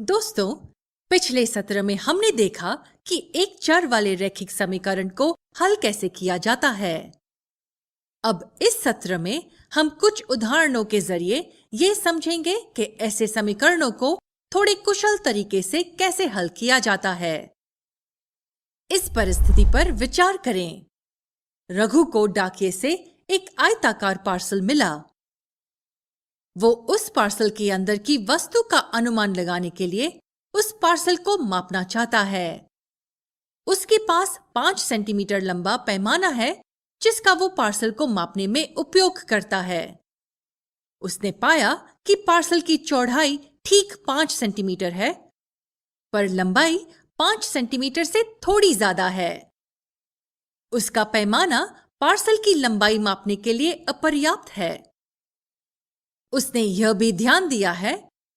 दोस्तों, पिछले सत्र में हमने देखा कि एक चर वाले रैखिक समीकरण को हल कैसे किया जाता है। अब इस सत्र में हम कुछ उदाहरणों के जरिए ये समझेंगे कि ऐसे समीकरणों को थोड़े कुशल तरीके से कैसे हल किया जाता है। इस परिस्थिति पर विचार करें। रघु को डाकिये से एक आयताकार पार्सल मिला। वो उस पार्सल के अंदर की वस्तु का अनुमान लगाने के लिए उस पार्सल को मापना चाहता है। उसके पास 5 सेंटीमीटर लंबा पैमाना है जिसका वो पार्सल को मापने में उपयोग करता है। उसने पाया कि पार्सल की चौड़ाई ठीक 5 सेंटीमीटर है, पर लंबाई 5 सेंटीमीटर से थोड़ी ज्यादा है। उसका पैमाना पार्सल की लंबाई मापने के लिए अपर्याप्त है। उसने यह भी ध्यान दिया है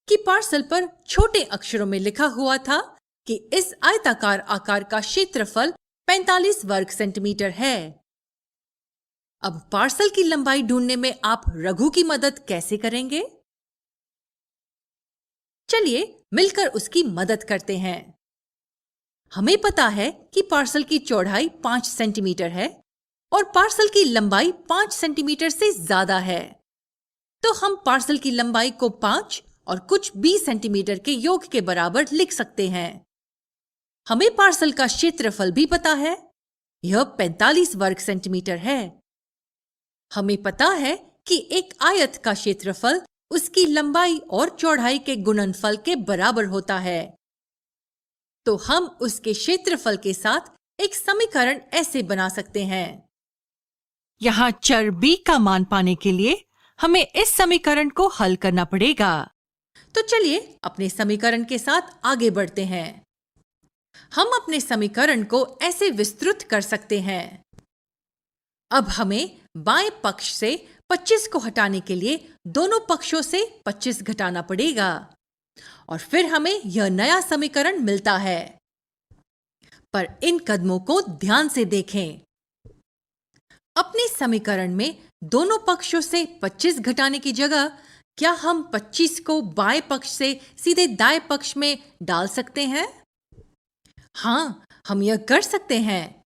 कि पार्सल पर छोटे अक्षरों में लिखा हुआ था कि इस आयताकार आकार का क्षेत्रफल 45 वर्ग सेंटीमीटर है। अब पार्सल की लंबाई ढूंढने में आप रघु की मदद कैसे करेंगे? चलिए मिलकर उसकी मदद करते हैं। हमें पता है कि पार्सल की चौड़ाई 5 सेंटीमीटर है और पार्सल की लंबाई 5 सेंटीमीटर से ज्यादा है। तो हम पार्सल की लंबाई को 5 और कुछ 20 सेंटीमीटर के योग के बराबर लिख सकते हैं। हमें पार्सल का क्षेत्रफल भी पता है, यह 45 वर्ग सेंटीमीटर है। हमें पता है कि एक आयत का क्षेत्रफल उसकी लंबाई और चौड़ाई के गुणनफल के बराबर होता है। तो हम उसके क्षेत्रफल के साथ एक समीकरण ऐसे बना सकते हैं। यहां चर b का मान पाने के लिए हमें इस समीकरण को हल करना पड़ेगा। तो चलिए अपने समीकरण के साथ आगे बढ़ते हैं। हम अपने समीकरण को ऐसे विस्तृत कर सकते हैं। अब हमें बाएं पक्ष से 25 को हटाने के लिए दोनों पक्षों से 25 घटाना पड़ेगा और फिर हमें यह नया समीकरण मिलता है। पर इन कदमों को ध्यान से देखें। अपने समीकरण में दोनों पक्षों से 25 घटाने की जगह क्या हम 25 को बाएं पक्ष से सीधे दाएं पक्ष में डाल सकते हैं? हाँ, हम यह कर सकते हैं।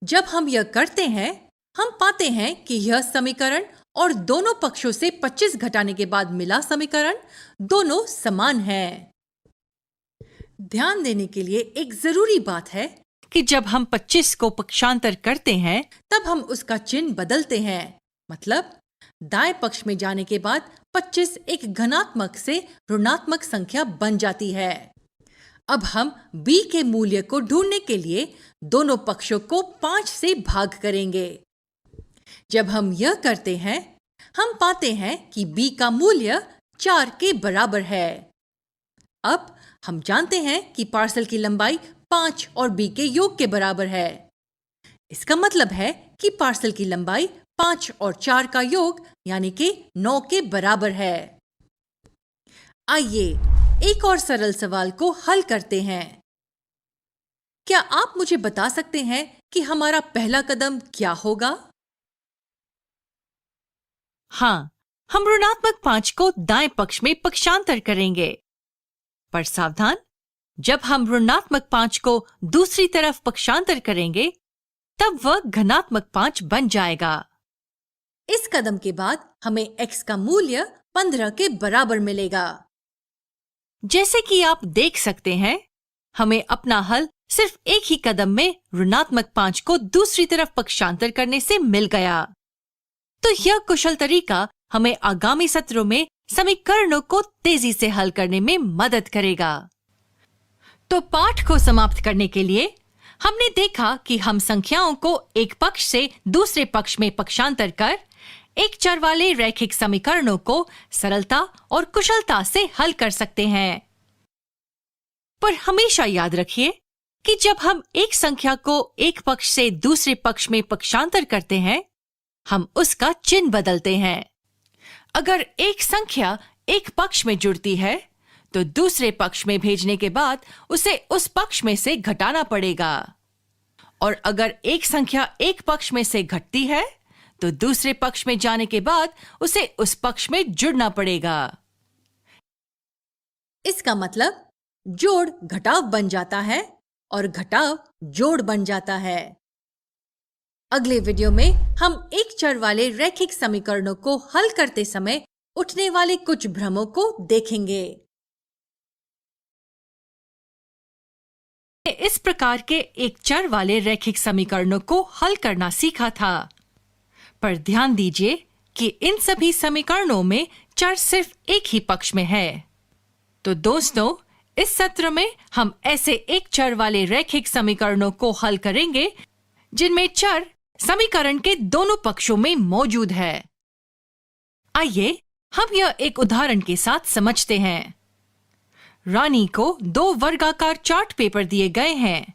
जब हम यह करते हैं, हम पाते हैं कि यह समीकरण और दोनों पक्षों से 25 घटाने के बाद मिला समीकरण दोनों समान हैं। ध्यान देने के लिए एक जरूरी बात है कि जब हम 25 को पक्षांतर करते हैं, तब हम उसका चिन्ह बदलते हैं। मतलब दाएं पक्ष में जाने के बाद 25 एक धनात्मक से ऋणात्मक संख्या बन जाती है। अब हम b के मूल्य को ढूंढने के लिए दोनों पक्षों को 5 से भाग करेंगे। जब हम यह करते हैं, हम पाते हैं कि b का मूल्य 4 के बराबर है। अब हम जानते हैं कि पार्सल की लंबाई 5 और b के योग के बराबर है। इसका मतलब है कि पार्सल की लंबाई 5 और 4 का योग यानी कि 9 के बराबर है। आइए एक और सरल सवाल को हल करते हैं। क्या आप मुझे बता सकते हैं कि हमारा पहला कदम क्या होगा? हाँ, हम ऋणात्मक 5 को दाएं पक्ष में पक्षांतर करेंगे। पर सावधान, जब हम ऋणात्मक 5 को दूसरी तरफ पक्षांतर करेंगे, तब वह धनात्मक 5 बन जाएगा। इस कदम के बाद हमें x का मूल्य 15 के बराबर मिलेगा। जैसे कि आप देख सकते हैं, हमें अपना हल सिर्फ एक ही कदम में ऋणात्मक 5 को दूसरी तरफ पक्षांतर करने से मिल गया। तो यह कुशल तरीका हमें आगामी सत्रों में समीकरणों को तेजी से हल करने में मदद करेगा। तो पाठ को समाप्त करने के लिए हमने देखा कि हम संख्याओं को एक पक्ष से दूसरे पक्ष में पक्षांतर कर एक चर वाले रैखिक समीकरणों को सरलता और कुशलता से हल कर सकते हैं। पर हमेशा याद रखिए कि जब हम एक संख्या को एक पक्ष से दूसरे पक्ष में पक्षांतर करते हैं, हम उसका चिन्ह बदलते हैं। अगर एक संख्या एक पक्ष में जुड़ती है, तो दूसरे पक्ष में भेजने के बाद उसे उस पक्ष में से घटाना पड़ेगा। और अगर एक संख्या एक पक्ष में से घटती है, तो दूसरे पक्ष में जाने के बाद उसे उस पक्ष में जुड़ना पड़ेगा। इसका मतलब जोड़ घटाव बन जाता है और घटाव जोड़ बन जाता है। अगले वीडियो में हम एक चर वाले रैखिक समीकरणों को हल करते समय उठने वाले कुछ भ्रमों को देखेंगे। इस प्रकार के एक चर वाले रैखिक समीकरणों को हल करना सीखा था, पर ध्यान दीजिए कि इन सभी समीकरणों में चर सिर्फ एक ही पक्ष में है। तो दोस्तों, इस सत्र में हम ऐसे एक चर वाले रैखिक समीकरणों को हल करेंगे जिनमें चर समीकरण के दोनों पक्षों में मौजूद है। आइए हम यह एक उदाहरण के साथ समझते हैं। रानी को 2 वर्गाकार चार्ट पेपर दिए गए हैं।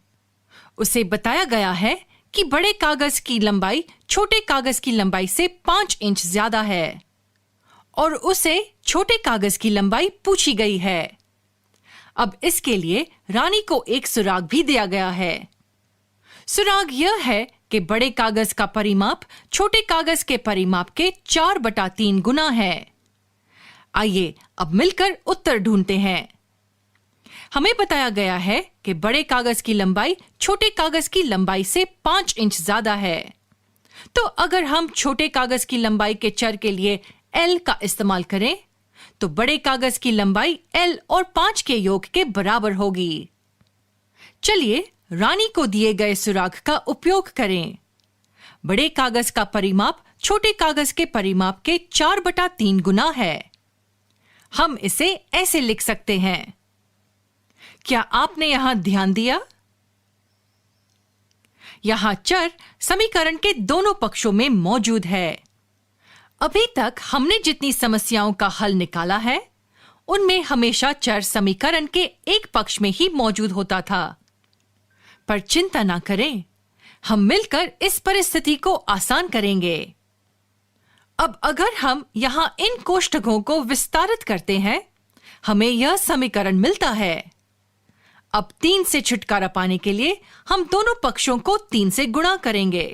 उसे बताया गया है कि बड़े कागज की लंबाई छोटे कागज की लंबाई से 5 इंच ज्यादा है और उसे छोटे कागज की लंबाई पूछी गई है। अब इसके लिए रानी को एक सुराग भी दिया गया है। सुराग यह है कि बड़े कागज का परिमाप छोटे कागज के परिमाप के 4/3 गुना है। आइए अब मिलकर उत्तर ढूंढते हैं। हमें बताया गया है कि बड़े कागज की लंबाई छोटे कागज की लंबाई से 5 इंच ज्यादा है। तो अगर हम छोटे कागज की लंबाई के चर के लिए L का इस्तेमाल करें तो बड़े कागज की लंबाई L और 5 के योग के बराबर होगी। चलिए रानी को दिए गए सुराग का उपयोग करें। बड़े कागज का परिमाप छोटे कागज के परिमाप के 4/3 गुना है। हम इसे ऐसे लिख सकते हैं। क्या आपने यहां ध्यान दिया? यहां चर समीकरण के दोनों पक्षों में मौजूद है। अभी तक हमने जितनी समस्याओं का हल निकाला है उनमें हमेशा चर समीकरण के एक पक्ष में ही मौजूद होता था। पर चिंता ना करें, हम मिलकर इस परिस्थिति को आसान करेंगे। अब अगर हम यहां इन कोष्ठकों को विस्तारित करते हैं, हमें यह समीकरण मिलता है। अब 3 से छुटकारा पाने के लिए हम दोनों पक्षों को 3 से गुणा करेंगे।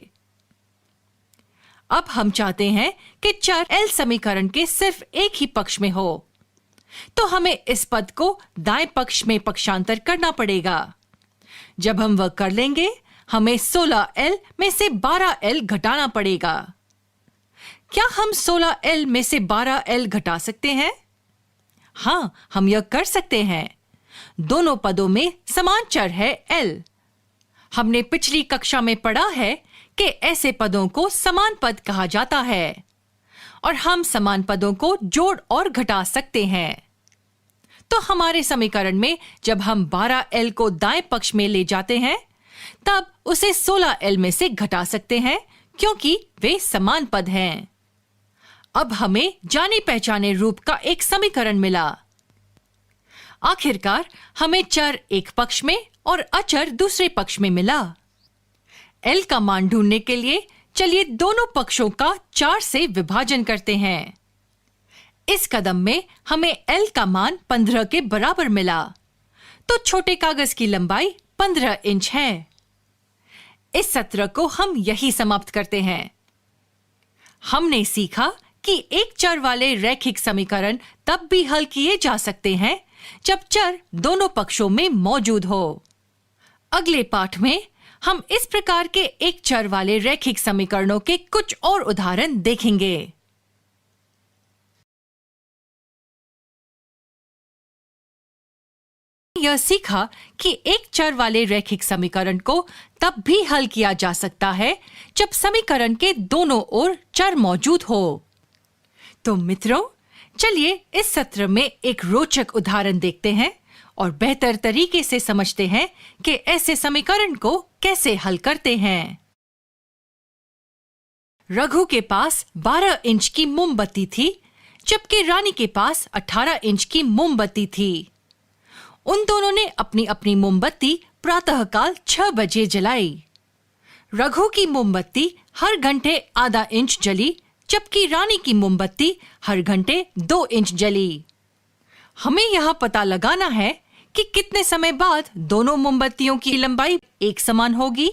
अब हम चाहते हैं कि चर L समीकरण के सिर्फ एक ही पक्ष में हो, तो हमें इस पद को दाएं पक्ष में पक्षांतर करना पड़ेगा। जब हम वह कर लेंगे, हमें 16L में से 12L घटाना पड़ेगा। क्या हम 16L में से 12L घटा सकते हैं? हां, हम यह कर सकते हैं। दोनों पदों में समान चर है L। हमने पिछली कक्षा में पढ़ा है कि ऐसे पदों को समान पद कहा जाता है और हम समान पदों को जोड़ और घटा सकते हैं। तो हमारे समीकरण में जब हम 12L को दाएं पक्ष में ले जाते हैं, तब उसे 16L में से घटा सकते हैं क्योंकि वे समान पद हैं। अब हमें जाने पहचाने रूप का एक समीकरण मिला। आखिरकार हमें चर एक पक्ष में और अचर दूसरे पक्ष में मिला। L का मान ढूंढने के लिए चलिए दोनों पक्षों का 4 से विभाजन करते हैं। इस कदम में हमें L का मान 15 के बराबर मिला, तो छोटे कागज की लंबाई 15 इंच है। इस सत्र को हम यही समाप्त करते हैं। हमने सीखा कि एक चर वाले रैखिक समीकरण तब भी हल किए जा सकते हैं जब चर दोनों पक्षों में मौजूद हो। अगले पाठ में हम इस प्रकार के एक चर वाले रैखिक समीकरणों के कुछ और उदाहरण देखेंगे। यह सीखा कि एक चर वाले रैखिक समीकरण को तब भी हल किया जा सकता है जब समीकरण के दोनों ओर चर मौजूद हो। तो मित्रों, चलिए इस सत्र में एक रोचक उदाहरण देखते हैं और बेहतर तरीके से समझते हैं कि ऐसे समीकरण को कैसे हल करते हैं। रघु के पास 12 इंच की मोमबत्ती थी, जबकि रानी के पास 18 इंच की मोमबत्ती थी। उन दोनों ने अपनी अपनी मोमबत्ती प्रातःकाल 6 बजे जलाई। रघु की मोमबत्ती हर घंटे आधा इंच जली, जबकि रानी की मोमबत्ती हर घंटे 2 इंच जली। हमें यह पता लगाना है कि कितने समय बाद दोनों मोमबत्तियों की लंबाई एक समान होगी।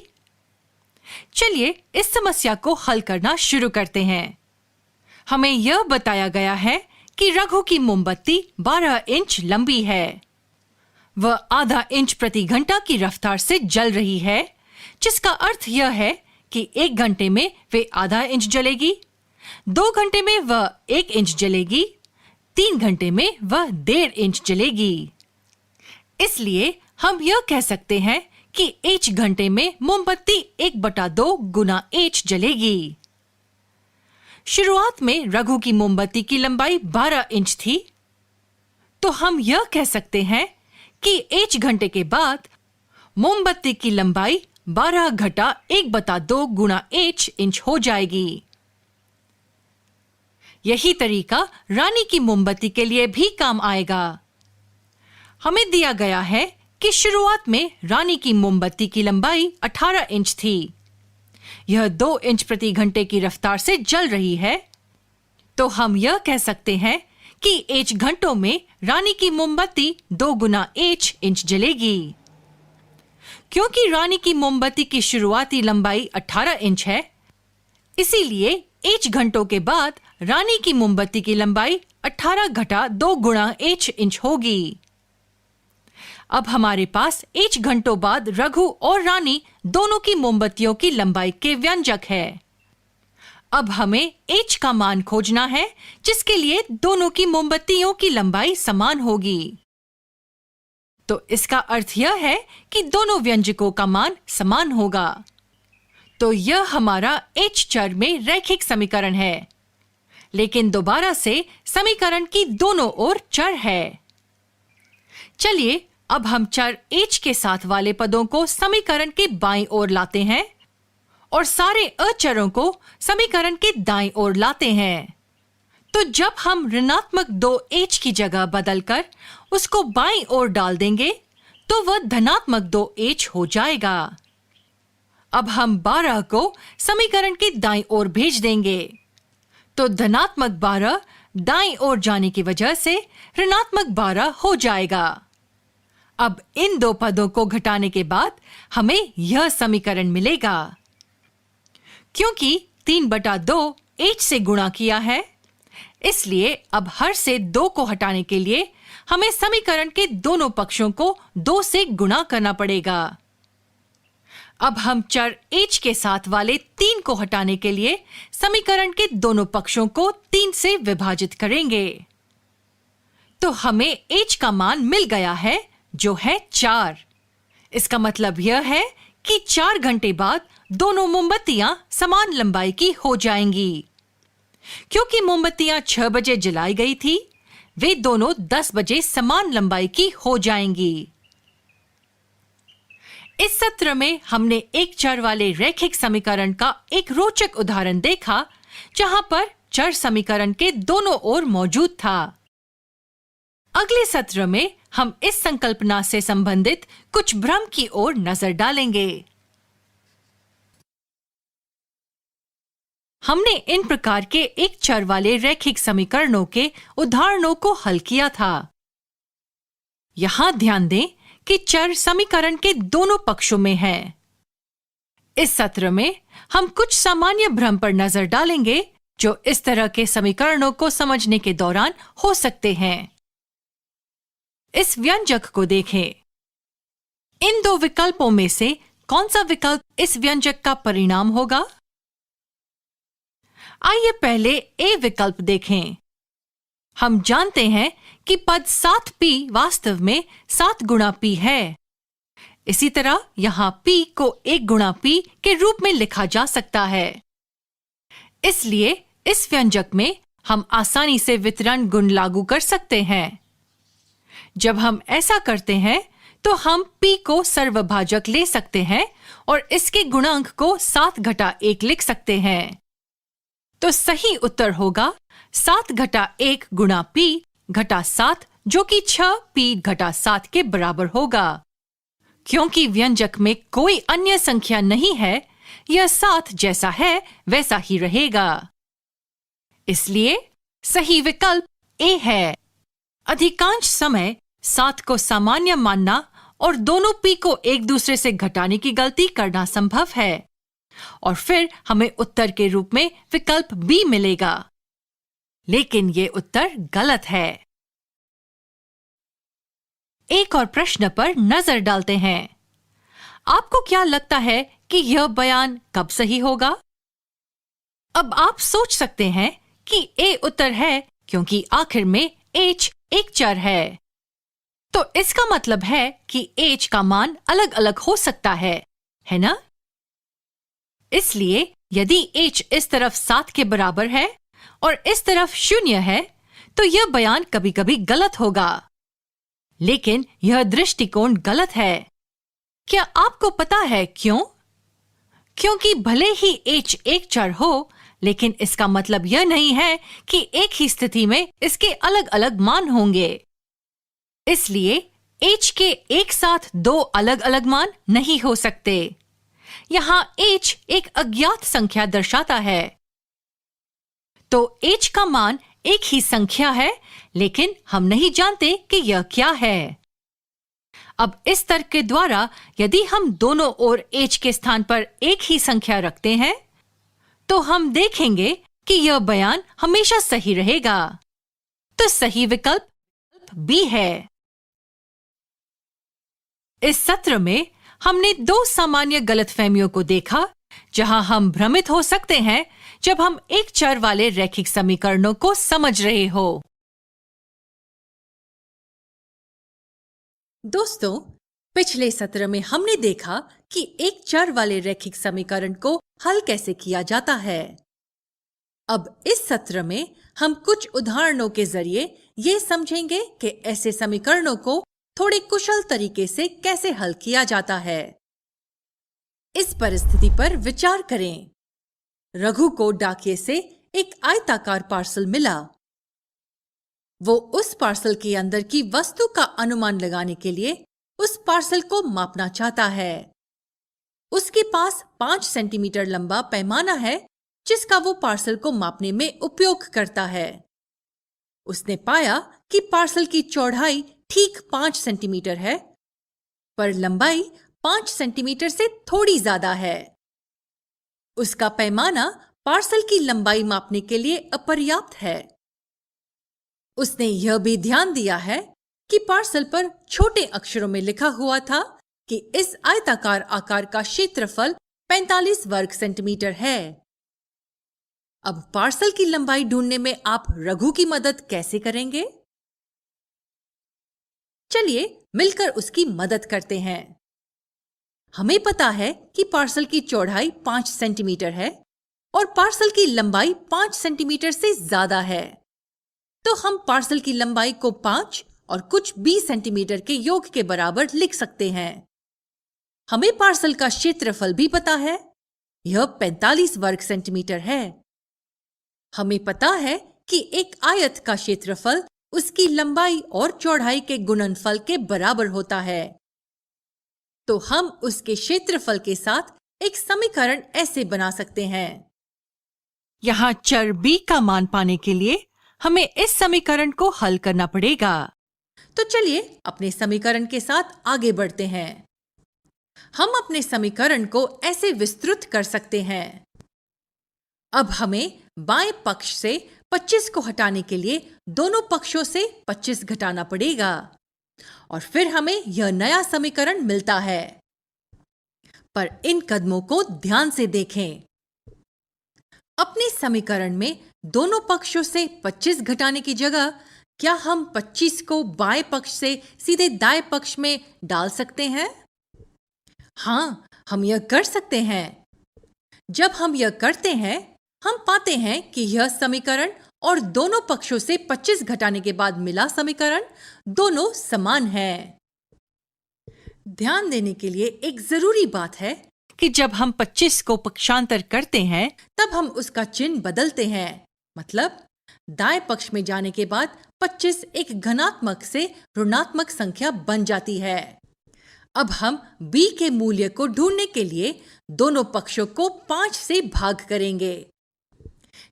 चलिए इस समस्या को हल करना शुरू करते हैं। हमें यह बताया गया है कि रघु की मोमबत्ती 12 इंच लंबी है। वह आधा इंच प्रति घंटा की रफ्तार से जल रही है, जिसका अर्थ यह है कि 1 घंटे में वे आधा इंच जलेगी, 2 घंटे में वह 1 इंच जलेगी, 3 घंटे में वह 1.5 इंच जलेगी। इसलिए हम यह कह सकते हैं कि H घंटे में मोमबत्ती 1/2 गुना H जलेगी। शुरुआत में रघु की मोमबत्ती की लंबाई 12 इंच थी, तो हम यह कह सकते हैं कि H घंटे के बाद मोमबत्ती की लंबाई 12 घटा 1/2 गुना H इंच हो जाएगी। यही तरीका रानी की मोमबत्ती के लिए भी काम आएगा। हमें दिया गया है कि शुरुआत में रानी की मोमबत्ती की लंबाई 18 इंच थी। यह 2 इंच प्रति घंटे की रफ्तार से जल रही है, तो हम यह कह सकते हैं कि H घंटों में रानी की मोमबत्ती 2 गुना H इंच जलेगी। क्योंकि रानी की मोमबत्ती की शुरुआती लंबाई 18 इंच है, इसीलिए H घंटों के बाद रानी की मोमबत्ती की लंबाई 18 घटा 2 गुना H इंच होगी। अब हमारे पास H घंटों बाद रघु और रानी दोनों की मोमबत्तियों की लंबाई के व्यंजक है। अब हमें H का मान खोजना है, जिसके लिए दोनों की मोमबत्तियों की लंबाई समान होगी। तो इसका अर्थ यह है कि दोनों व्यंजकों का मान समान होगा। तो यह हमारा H चर में रैखिक समीकरण है, लेकिन दोबारा से समीकरण की दोनों ओर चर है। चलिए अब हम चर H के साथ वाले पदों को समीकरण के बाईं ओर लाते हैं और सारे अचरों को समीकरण के दाईं ओर लाते हैं। तो जब हम ऋणात्मक 2H की जगह बदलकर उसको बाईं ओर डाल देंगे, तो वह धनात्मक 2H हो जाएगा। अब हम 12 को समीकरण के दाईं ओर भेज देंगे, तो धनात्मक 12 दाईं ओर जाने की वजह से ऋणात्मक 12 हो जाएगा। अब इन दो पदों को घटाने के बाद हमें यह समीकरण मिलेगा। क्योंकि 3/2 H से गुणा किया है, इसलिए अब हर से 2 को हटाने के लिए हमें समीकरण के दोनों पक्षों को 2 से गुणा करना पड़ेगा। अब हम चर H के साथ वाले 3 को हटाने के लिए समीकरण के दोनों पक्षों को 3 से विभाजित करेंगे। तो हमें H का मान मिल गया है, जो है 4। इसका मतलब यह है कि 4 घंटे बाद दोनों मोमबत्तियां समान लंबाई की हो जाएंगी। क्योंकि मोमबत्तियां 6 बजे जलाई गई थी, वे दोनों 10 बजे समान लंबाई की हो जाएंगी। इस सत्र में हमने एक चर वाले रैखिक समीकरण का एक रोचक उदाहरण देखा, जहां पर चर समीकरण के दोनों ओर मौजूद था। अगले सत्र में हम इस संकल्पना से संबंधित कुछ भ्रम की ओर नजर डालेंगे। हमने इन प्रकार के एक चर वाले रैखिक समीकरणों के उदाहरणों को हल किया था। यहां ध्यान दें कि चर समीकरण के दोनों पक्षों में है। इस सत्र में हम कुछ सामान्य भ्रम पर नजर डालेंगे, जो इस तरह के समीकरणों को समझने के दौरान हो सकते हैं। इस व्यंजक को देखें। इन 2 विकल्पों में से कौन सा विकल्प इस व्यंजक का परिणाम होगा? आइए पहले ए विकल्प देखें। हम जानते हैं कि पद 7p वास्तव में 7 गुणा p है। इसी तरह यहां p को 1 गुणा p के रूप में लिखा जा सकता है। इसलिए इस व्यंजक में हम आसानी से वितरण गुण लागू कर सकते हैं। जब हम ऐसा करते हैं तो हम p को सर्वभाजक ले सकते हैं और इसके गुणांक को 7 घटा 1 लिख सकते हैं। तो सही उत्तर होगा 7 घटा 1 गुणा p घटा 7, जो कि 6p घटा 7 के बराबर होगा। क्योंकि व्यंजक में कोई अन्य संख्या नहीं है, यह 7 जैसा है वैसा ही रहेगा। इसलिए सही विकल्प ए है। अधिकांश समय 7 को सामान्य मानना और दोनों p को एक दूसरे से घटाने की गलती करना संभव है, और फिर हमें उत्तर के रूप में विकल्प बी मिलेगा। लेकिन ये उत्तर गलत है। एक और प्रश्न पर नजर डालते हैं। आपको क्या लगता है कि यह बयान कब सही होगा? अब आप सोच सकते हैं कि ए उत्तर है क्योंकि आखिर में h एक चर है। तो इसका मतलब है कि h का मान अलग अलग हो सकता है ना? इसलिए यदि h इस तरफ 7 के बराबर है और इस तरफ 0 है, तो यह बयान कभी कभी गलत होगा। लेकिन यह दृष्टिकोण गलत है। क्या आपको पता है क्यों? क्योंकि भले ही h एक चर हो, लेकिन इसका मतलब यह नहीं है कि एक ही स्थिति में इसके अलग अलग मान होंगे। इसलिए h के एक साथ दो अलग अलग मान नहीं हो सकते। यहाँ h एक अज्ञात संख्या दर्शाता है। तो h का मान एक ही संख्या है, लेकिन हम नहीं जानते कि यह क्या है। अब इस तर्क के द्वारा यदि हम दोनों ओर h के स्थान पर एक ही संख्या रखते हैं, तो हम देखेंगे कि यह बयान हमेशा सही रहेगा। तो सही विकल्प बी है। इस सत्र में हमने दो सामान्य गलतफहमियों को देखा जहां हम भ्रमित हो सकते हैं जब हम एक चर वाले रैखिक समीकरणों को समझ रहे हो। दोस्तों, पिछले सत्र में हमने देखा कि एक चर वाले रैखिक समीकरण को हल कैसे किया जाता है। अब इस सत्र में हम कुछ उदाहरणों के जरिए ये समझेंगे कि ऐसे समीकरणों को थोड़े कुशल तरीके से कैसे हल किया जाता है। इस परिस्थिति पर विचार करें। रघु को डाकिये से एक आयताकार पार्सल मिला। वो उस पार्सल के अंदर की वस्तु का अनुमान लगाने के लिए उस पार्सल को मापना चाहता है। उसके पास 5 सेंटीमीटर लंबा पैमाना है जिसका वो पार्सल को मापने में उपयोग करता है। उसने पाया कि पार्सल की चौड़ाई ठीक 5 सेंटीमीटर है, पर लंबाई 5 सेंटीमीटर से थोड़ी ज्यादा है। उसका पैमाना पार्सल की लंबाई मापने के लिए अपर्याप्त है। उसने यह भी ध्यान दिया है कि पार्सल पर छोटे अक्षरों में लिखा हुआ था कि इस आयताकार आकार का क्षेत्रफल 45 वर्ग सेंटीमीटर है। अब पार्सल की लंबाई ढूंढने में आप रघु की मदद कैसे करेंगे? चलिए मिलकर उसकी मदद करते हैं। हमें पता है कि पार्सल की चौड़ाई 5 सेंटीमीटर है और पार्सल की लंबाई 5 सेंटीमीटर से ज्यादा है। तो हम पार्सल की लंबाई को 5 और कुछ 20 सेंटीमीटर के योग के बराबर लिख सकते हैं। हमें पार्सल का क्षेत्रफल भी पता है, यह 45 वर्ग सेंटीमीटर है। हमें पता है कि एक आयत का क्षेत्रफल उसकी लंबाई और चौड़ाई के गुणनफल के बराबर होता है। तो हम उसके क्षेत्रफल के साथ एक समीकरण ऐसे बना सकते हैं। यहाँ चर b का मान पाने के लिए हमें इस समीकरण को हल करना पड़ेगा। तो चलिए अपने समीकरण के साथ आगे बढ़ते हैं। हम अपने समीकरण को ऐसे विस्तृत कर सकते हैं। अब हमें बाएं पक्ष से 25 को हटाने के लिए दोनों पक्षों से 25 घटाना पड़ेगा और फिर हमें यह नया समीकरण मिलता है। पर इन कदमों को ध्यान से देखें। अपने समीकरण में दोनों पक्षों से 25 घटाने की जगह क्या हम 25 को बाएं पक्ष से सीधे दाएं पक्ष में डाल सकते हैं? हाँ, हम यह कर सकते हैं। जब हम यह करते हैं, हम पाते हैं कि यह समीकरण और दोनों पक्षों से 25 घटाने के बाद मिला समीकरण दोनों समान हैं। ध्यान देने के लिए एक जरूरी बात है कि जब हम 25 को पक्षांतर करते हैं, तब हम उसका चिन्ह बदलते हैं। मतलब दाएं पक्ष में जाने के बाद 25 एक धनात्मक से ऋणात्मक संख्या बन जाती है। अब हम b के मूल्य को ढूंढने के लिए दोनों पक्षों को 5 से भाग करेंगे।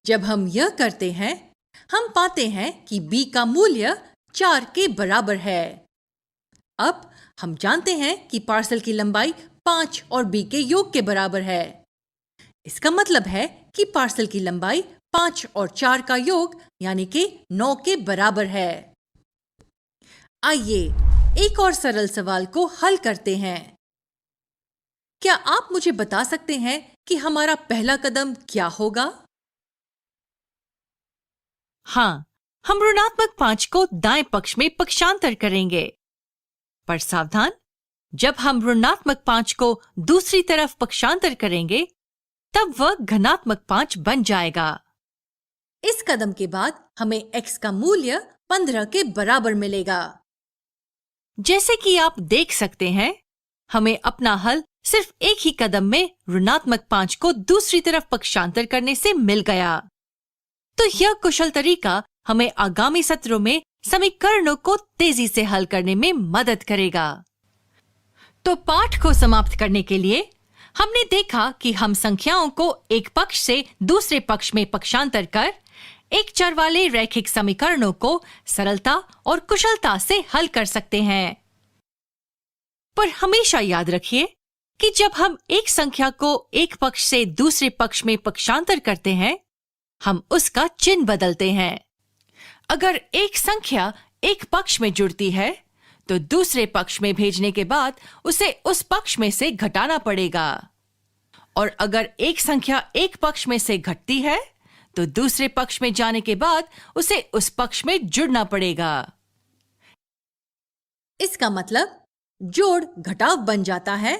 जब हम यह करते हैं, हम पाते हैं कि b का मूल्य 4 के बराबर है। अब हम जानते हैं कि पार्सल की लंबाई 5 और b के योग के बराबर है। इसका मतलब है कि पार्सल की लंबाई 5 और 4 का योग यानी कि 9 के बराबर है। आइए एक और सरल सवाल को हल करते हैं। क्या आप मुझे बता सकते हैं कि हमारा पहला कदम क्या होगा? हाँ, हम ऋणात्मक 5 को दाएं पक्ष में पक्षांतर करेंगे। पर सावधान, जब हम ऋणात्मक 5 को दूसरी तरफ पक्षांतर करेंगे, तब वह धनात्मक 5 बन जाएगा। इस कदम के बाद हमें x का मूल्य 15 के बराबर मिलेगा। जैसे कि आप देख सकते हैं, हमें अपना हल सिर्फ एक ही कदम में ऋणात्मक 5 को दूसरी तरफ पक्षांतर करने से मिल गया। तो यह कुशल तरीका हमें आगामी सत्रों में समीकरणों को तेजी से हल करने में मदद करेगा। तो पाठ को समाप्त करने के लिए हमने देखा कि हम संख्याओं को एक पक्ष से दूसरे पक्ष में पक्षांतर कर एक चर वाले रैखिक समीकरणों को सरलता और कुशलता से हल कर सकते हैं। पर हमेशा याद रखिए कि जब हम एक संख्या को एक पक्ष से दूसरे पक्ष में पक्षांतर करते हैं, हम उसका चिन्ह बदलते हैं। अगर एक संख्या एक पक्ष में जुड़ती है, तो दूसरे पक्ष में भेजने के बाद उसे उस पक्ष में से घटाना पड़ेगा। और अगर एक संख्या एक पक्ष में से घटती है, तो दूसरे पक्ष में जाने के बाद उसे उस पक्ष में जुड़ना पड़ेगा। इसका मतलब जोड़ घटाव बन जाता है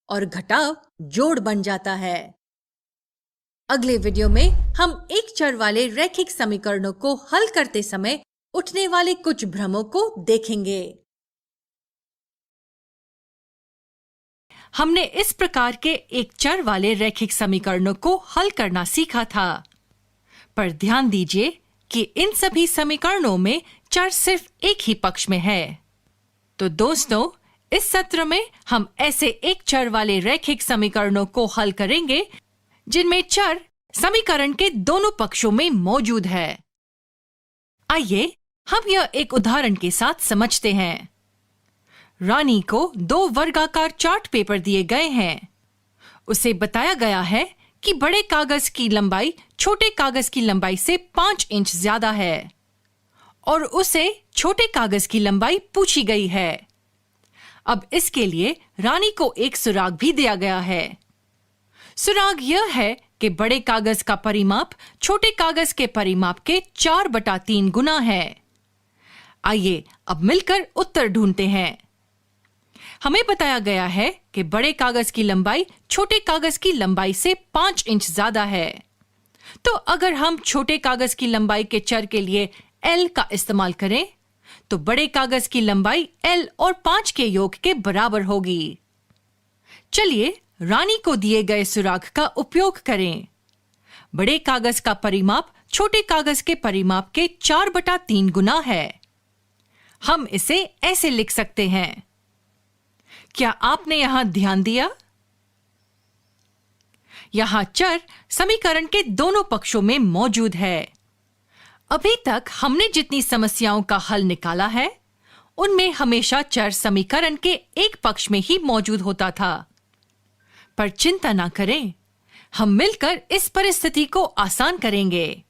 और घटाव जोड़ बन जाता है। अगले वीडियो में हम एक चर वाले रैखिक समीकरणों को हल करते समय उठने वाले कुछ भ्रमों को देखेंगे। हमने इस प्रकार के एक चर वाले रैखिक समीकरणों को हल करना सीखा था। पर ध्यान दीजिए कि इन सभी समीकरणों में चर सिर्फ एक ही पक्ष में है। तो दोस्तों, इस सत्र में हम ऐसे एक चर वाले रैखिक समीकरणों को हल करेंगे जिनमें चर समीकरण के दोनों पक्षों में मौजूद है। आइए हम यह एक उदाहरण के साथ समझते हैं। रानी को 2 वर्गाकार चार्ट पेपर दिए गए हैं। उसे बताया गया है कि बड़े कागज की लंबाई छोटे कागज की लंबाई से 5 इंच ज्यादा है और उसे छोटे कागज की लंबाई पूछी गई है। अब इसके लिए रानी को एक सुराग भी दिया गया है। सुराग यह है कि बड़े कागज का परिमाप छोटे कागज के परिमाप के 4/3 गुना है। आइए अब मिलकर उत्तर ढूंढते हैं। हमें बताया गया है कि बड़े कागज की लंबाई छोटे कागज की लंबाई से 5 इंच ज्यादा है। तो अगर हम छोटे कागज की लंबाई के चर के लिए L का इस्तेमाल करें, तो बड़े कागज की लंबाई L और 5 के योग के बराबर होगी। चलिए रानी को दिए गए सुराग का उपयोग करें। बड़े कागज का परिमाप छोटे कागज के परिमाप के 4/3 गुना है। हम इसे ऐसे लिख सकते हैं। क्या आपने यहां ध्यान दिया? यहां चर समीकरण के दोनों पक्षों में मौजूद है। अभी तक हमने जितनी समस्याओं का हल निकाला है, उनमें हमेशा चर समीकरण के एक पक्ष में ही मौजूद होता था। पर चिंता ना करें, हम मिलकर इस परिस्थिति को आसान करेंगे।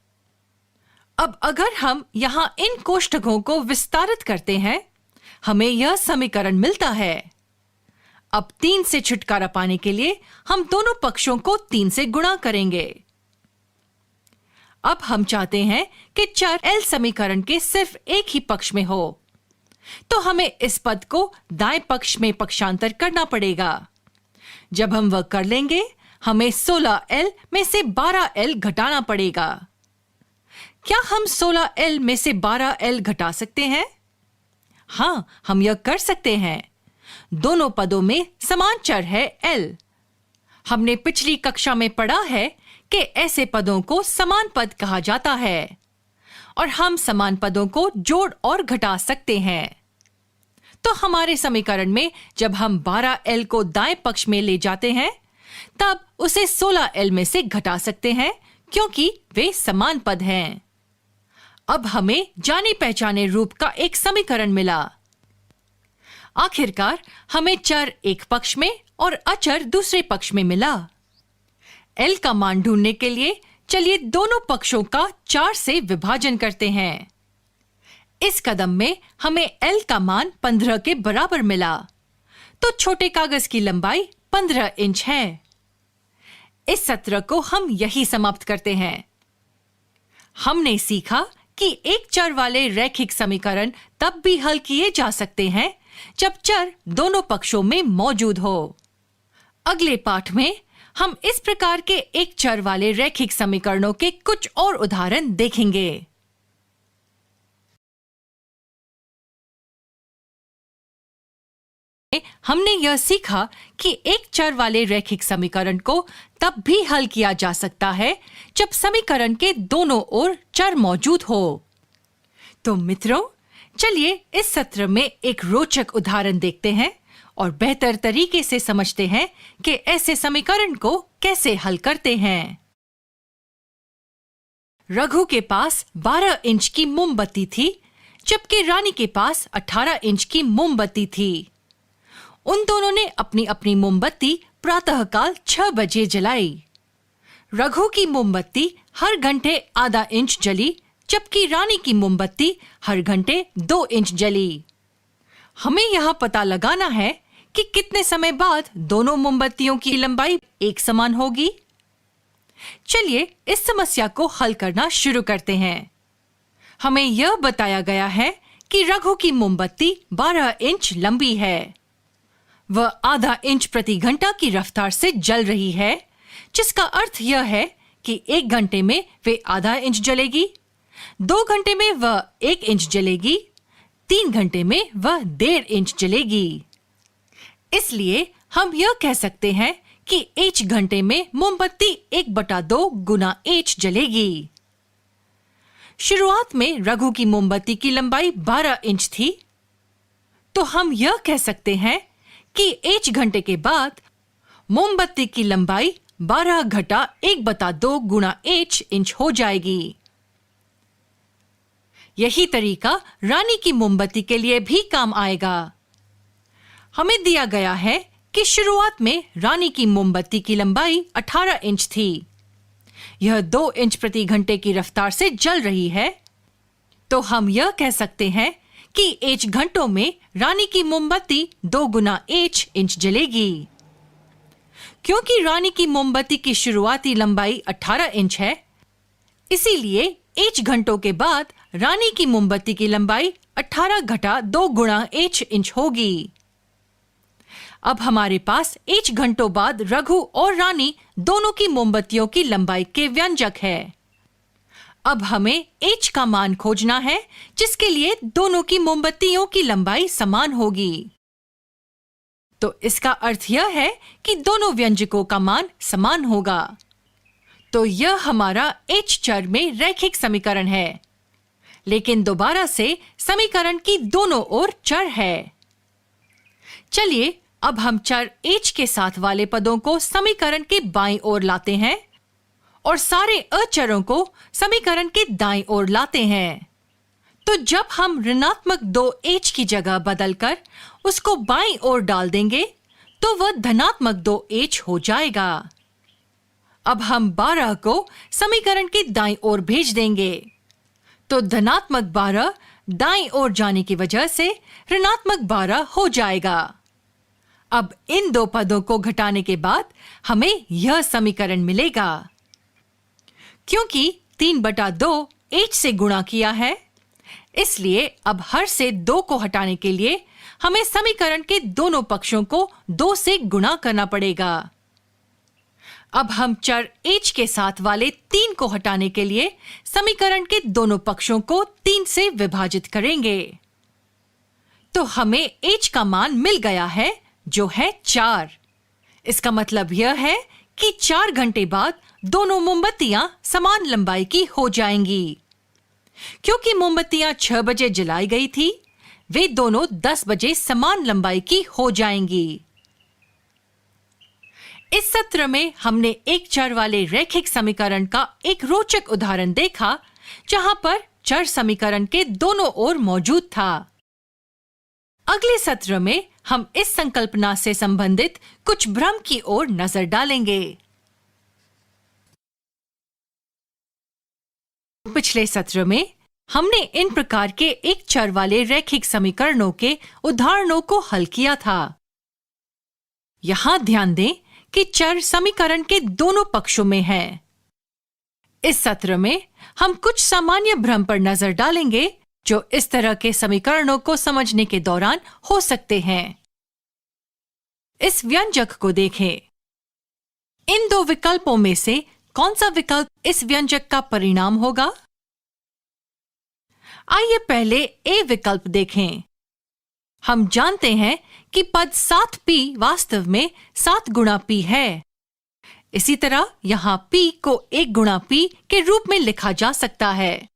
अब अगर हम यहां इन कोष्ठकों को विस्तारित करते हैं, हमें यह समीकरण मिलता है। अब 3 से छुटकारा पाने के लिए हम दोनों पक्षों को 3 से गुणा करेंगे। अब हम चाहते हैं कि चर L समीकरण के सिर्फ एक ही पक्ष में हो, तो हमें इस पद को दाएं पक्ष में पक्षांतर करना पड़ेगा। जब हम वह कर लेंगे, हमें 16L में से 12L घटाना पड़ेगा। क्या हम 16L में से 12L घटा सकते हैं? हां, हम यह कर सकते हैं। दोनों पदों में समान चर है L। हमने पिछली कक्षा में पढ़ा है कि ऐसे पदों को समान पद कहा जाता है और हम समान पदों को जोड़ और घटा सकते हैं। तो हमारे समीकरण में जब हम 12L को दाएं पक्ष में ले जाते हैं, तब उसे 16L में से घटा सकते हैं, क्योंकि वे समान पद हैं। अब हमें जाने पहचाने रूप का एक समीकरण मिला। आखिरकार हमें चर एक पक्ष में और अचर दूसरे पक्ष में मिला। L का मान ढूंढने के लिए चलिए दोनों पक्षों का 4 से विभाजन करते हैं। इस कदम में हमें L का मान 15 के बराबर मिला, तो छोटे कागज की लंबाई 15 इंच है। इस सत्र को हम यही समाप्त करते हैं। हमने सीखा कि एक चर वाले रैखिक समीकरण तब भी हल किए जा सकते हैं जब चर दोनों पक्षों में मौजूद हो। अगले पाठ में हम इस प्रकार के एक चर वाले रैखिक समीकरणों के कुछ और उदाहरण देखेंगे। हमने यह सीखा कि एक चर वाले रैखिक समीकरण को तब भी हल किया जा सकता है जब समीकरण के दोनों ओर चर मौजूद हो। तो मित्रों, चलिए इस सत्र में एक रोचक उदाहरण देखते हैं और बेहतर तरीके से समझते हैं कि ऐसे समीकरण को कैसे हल करते हैं। रघु के पास 12 इंच की मोमबत्ती थी, जबकि रानी के पास 18 इंच की मोमबत्ती थी। उन दोनों ने अपनी अपनी मोमबत्ती प्रातःकाल 6 बजे जलाई। रघु की मोमबत्ती हर घंटे आधा इंच जली, जबकि रानी की मोमबत्ती हर घंटे 2 इंच जली। हमें यह पता लगाना है कि कितने समय बाद दोनों मोमबत्तियों की लंबाई एक समान होगी। चलिए इस समस्या को हल करना शुरू करते हैं। हमें यह बताया गया है कि रघु की मोमबत्ती 12 इंच लंबी है। वह आधा इंच प्रति घंटा की रफ्तार से जल रही है, जिसका अर्थ यह है कि 1 घंटे में वे आधा इंच जलेगी, 2 घंटे में वह 1 इंच जलेगी, 3 घंटे में वह 1.5 इंच जलेगी। इसलिए हम यह कह सकते हैं कि h घंटे में मोमबत्ती 1/2 गुना h जलेगी। शुरुआत में रघु की मोमबत्ती की लंबाई 12 इंच थी, तो हम यह कह सकते हैं कि h घंटे के बाद मोमबत्ती की लंबाई 12 घटा 1/2 गुना h इंच हो जाएगी। यही तरीका रानी की मोमबत्ती के लिए भी काम आएगा। हमें दिया गया है कि शुरुआत में रानी की मोमबत्ती की लंबाई 18 इंच थी। यह 2 इंच प्रति घंटे की रफ्तार से जल रही है, तो हम यह कह सकते हैं कि h घंटों में रानी की मोमबत्ती 2 गुना h इंच जलेगी। क्योंकि रानी की मोमबत्ती की शुरुआती लंबाई 18 इंच है, इसीलिए h घंटों के बाद रानी की मोमबत्ती की लंबाई 18 घटा 2 गुना h इंच होगी। अब हमारे पास h घंटों बाद रघु और रानी दोनों की मोमबत्तियों की लंबाई के व्यंजक है। अब हमें h का मान खोजना है, जिसके लिए दोनों की मोमबत्तियों की लंबाई समान होगी। तो इसका अर्थ यह है कि दोनों व्यंजकों का मान समान होगा। तो यह हमारा h चर में रैखिक समीकरण है, लेकिन दोबारा से समीकरण की दोनों ओर चर है। चलिए अब हम चर h के साथ वाले पदों को समीकरण के बाईं ओर लाते हैं और सारे अचरों को समीकरण के दाईं ओर लाते हैं। तो जब हम ऋणात्मक 2h की जगह बदलकर उसको बाईं ओर डाल देंगे, तो वह धनात्मक 2h हो जाएगा। अब हम 12 को समीकरण के दाईं ओर भेज देंगे, तो धनात्मक 12 दाईं ओर जाने की वजह से ऋणात्मक 12 हो जाएगा। अब इन दो पदों को घटाने के बाद हमें यह समीकरण मिलेगा। क्योंकि 3/2 h से गुणा किया है, इसलिए अब हर से 2 को हटाने के लिए हमें समीकरण के दोनों पक्षों को 2 से गुणा करना पड़ेगा। अब हम चर h के साथ वाले 3 को हटाने के लिए समीकरण के दोनों पक्षों को 3 से विभाजित करेंगे। तो हमें h का मान मिल गया है, जो है 4। इसका मतलब यह है कि 4 घंटे बाद दोनों मोमबत्तियां समान लंबाई की हो जाएंगी। क्योंकि मोमबत्तियां 6 बजे जलाई गई थी, वे दोनों 10 बजे समान लंबाई की हो जाएंगी। इस सत्र में हमने एक चर वाले रैखिक समीकरण का एक रोचक उदाहरण देखा, जहां पर चर समीकरण के दोनों ओर मौजूद था। अगले सत्र में हम इस संकल्पना से संबंधित कुछ भ्रम की ओर नजर डालेंगे। पिछले सत्र में हमने इन प्रकार के एक चर वाले रैखिक समीकरणों के उदाहरणों को हल किया था। यहां ध्यान दें कि चर समीकरण के दोनों पक्षों में है। इस सत्र में हम कुछ सामान्य भ्रम पर नजर डालेंगे जो इस तरह के समीकरणों को समझने के दौरान हो सकते हैं। इस व्यंजक को देखें। इन दो विकल्पों में से कौन सा विकल्प इस व्यंजक का परिणाम होगा? आइए पहले ए विकल्प देखें। हम जानते हैं कि पद 7p वास्तव में 7 गुणा p है। इसी तरह यहां p को 1 गुणा p के रूप में लिखा जा सकता है।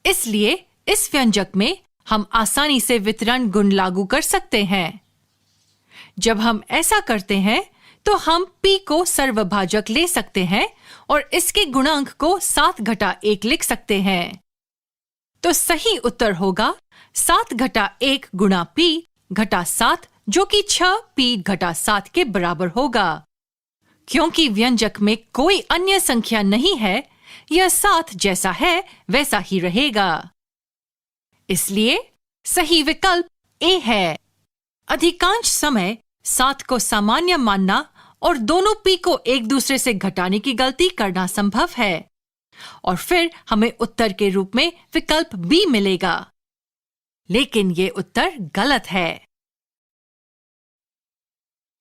इसलिए इस व्यंजक में हम आसानी से वितरण गुण लागू कर सकते हैं। जब हम ऐसा करते हैं तो हम p को सर्वभाजक ले सकते हैं और इसके गुणांक को 7 घटा 1 लिख सकते हैं। तो सही उत्तर होगा 7 घटा 1 गुणा p घटा 7, जो कि 6p घटा 7 के बराबर होगा। क्योंकि व्यंजक में कोई अन्य संख्या नहीं है, यह 7 जैसा है वैसा ही रहेगा। इसलिए सही विकल्प ए है। अधिकांश समय 7 को सामान्य मानना और दोनों p को एक दूसरे से घटाने की गलती करना संभव है और फिर हमें उत्तर के रूप में विकल्प B मिलेगा। लेकिन ये उत्तर गलत है।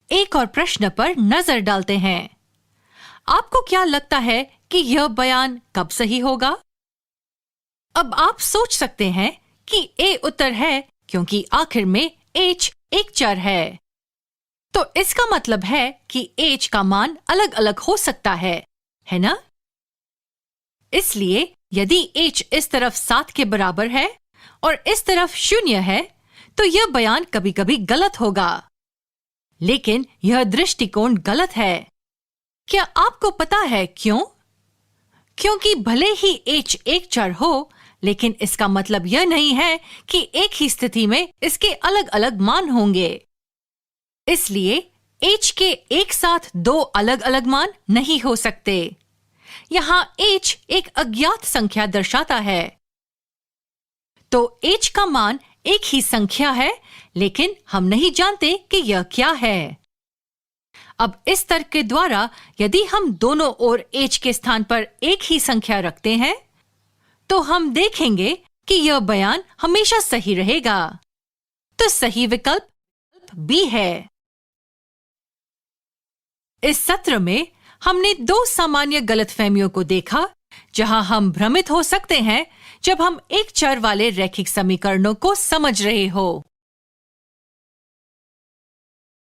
एक और प्रश्न पर नजर डालते हैं। आपको क्या लगता है कि यह बयान कब सही होगा? अब आप सोच सकते हैं कि A उत्तर है क्योंकि आखिर में H एक चर है। तो इसका मतलब है कि H का मान अलग अलग हो सकता है ना? इसलिए यदि H इस तरफ 7 के बराबर है और इस तरफ 0 है, तो यह बयान कभी कभी गलत होगा। लेकिन यह दृष्टिकोण गलत है। क्या आपको पता है क्यों? क्योंकि भले ही H एक चर हो, लेकिन इसका मतलब यह नहीं है कि एक ही स्थिति में इसके अलग अलग मान होंगे। इसलिए H के एक साथ 2 अलग अलग मान नहीं हो सकते। यहां H एक अज्ञात संख्या दर्शाता है। तो H का मान एक ही संख्या है, लेकिन हम नहीं जानते कि यह क्या है। अब इस तर्क के द्वारा यदि हम दोनों ओर H के स्थान पर एक ही संख्या रखते हैं, तो हम देखेंगे कि यह बयान हमेशा सही रहेगा। तो सही विकल्प B है। इस सत्र में हमने 2 सामान्य गलतफहमियों को देखा जहां हम भ्रमित हो सकते हैं जब हम एक चर वाले रैखिक समीकरणों को समझ रहे हो।